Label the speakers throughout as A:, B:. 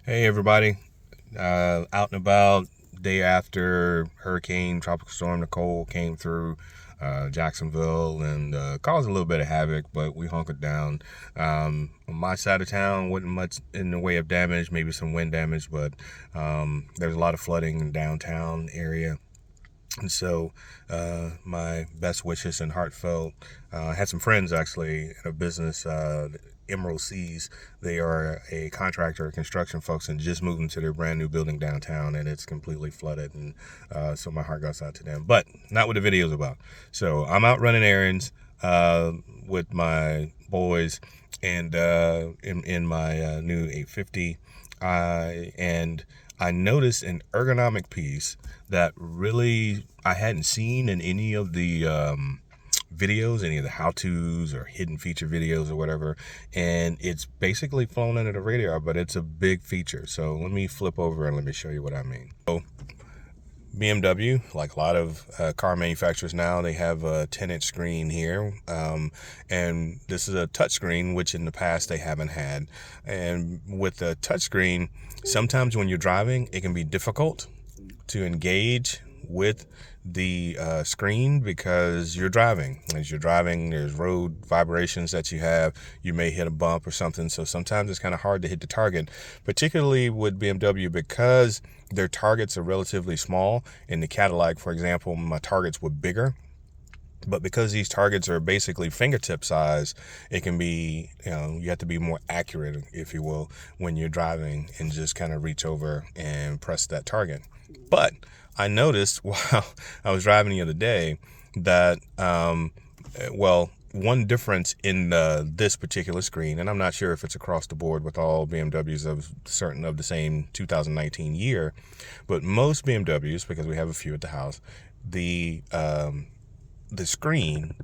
A: Hey everybody, out and about day after Hurricane Tropical Storm Nicole came through Jacksonville and caused a little bit of havoc, but we hunkered down. On my side of town wasn't much in the way of damage, maybe some wind damage, but there's a lot of flooding in the downtown area. And so my best wishes and heartfelt. I had some friends actually in a business, Emerald Seas. They are a contractor, construction folks, and just moved into their brand new building downtown, and it's completely flooded. And so my heart goes out to them. But not what the video's about. So I'm out running errands with my boys and in my new 850. And I noticed an ergonomic piece that really I hadn't seen in any of the videos, any of the how-tos or hidden feature videos or whatever, and it's basically flown under the radar, but it's a big feature. So let me flip over and let me show you what I mean. So BMW, like a lot of car manufacturers now, they have a 10-inch screen here, and this is a touch screen, which in the past they haven't had. And with the touch screen, sometimes when you're driving, it can be difficult to engage with the screen because you're driving. As you're driving, there's road vibrations that you have. You may hit a bump or something. So sometimes it's kind of hard to hit the target, particularly with BMW because their targets are relatively small. In the Cadillac, for example, my targets were bigger. But because these targets are basically fingertip size, it can be, you have to be more accurate, if you will, when you're driving and just kind of reach over and press that target. But I noticed while I was driving the other day that, one difference in this particular screen, and I'm not sure if it's across the board with all BMWs of certain of the same 2019 year, but most BMWs, because we have a few at the house, the screen,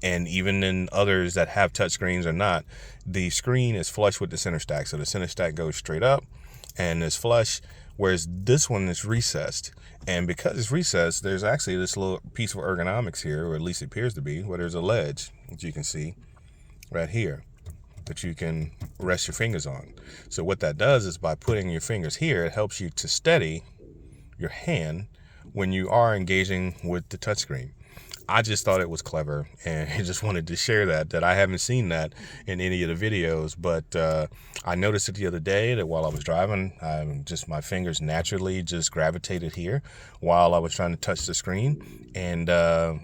A: and even in others that have touch screens or not, the screen is flush with the center stack. So the center stack goes straight up and is flush, whereas this one is recessed. And because it's recessed, there's actually this little piece of ergonomics here, or at least it appears to be, where there's a ledge that you can see right here that you can rest your fingers on. So what that does is by putting your fingers here, it helps you to steady your hand when you are engaging with the touchscreen. I just thought it was clever, and I just wanted to share that I haven't seen that in any of the videos, but I noticed it the other day that while I was driving, my fingers naturally just gravitated here while I was trying to touch the screen. And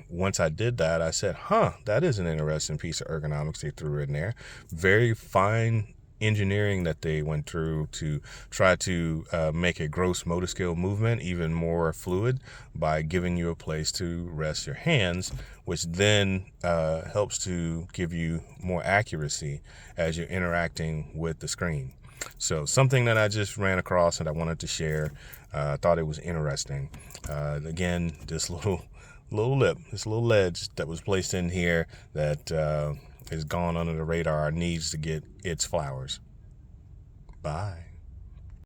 A: once I did that, I said, that is an interesting piece of ergonomics they threw in there. Very fine engineering that they went through to try to make a gross motor skill movement even more fluid by giving you a place to rest your hands, which then helps to give you more accuracy as you're interacting with the screen. So something that I just ran across and I wanted to share. I thought it was interesting. Again, this little ledge that was placed in here that is gone under the radar needs to get its flowers. Bye.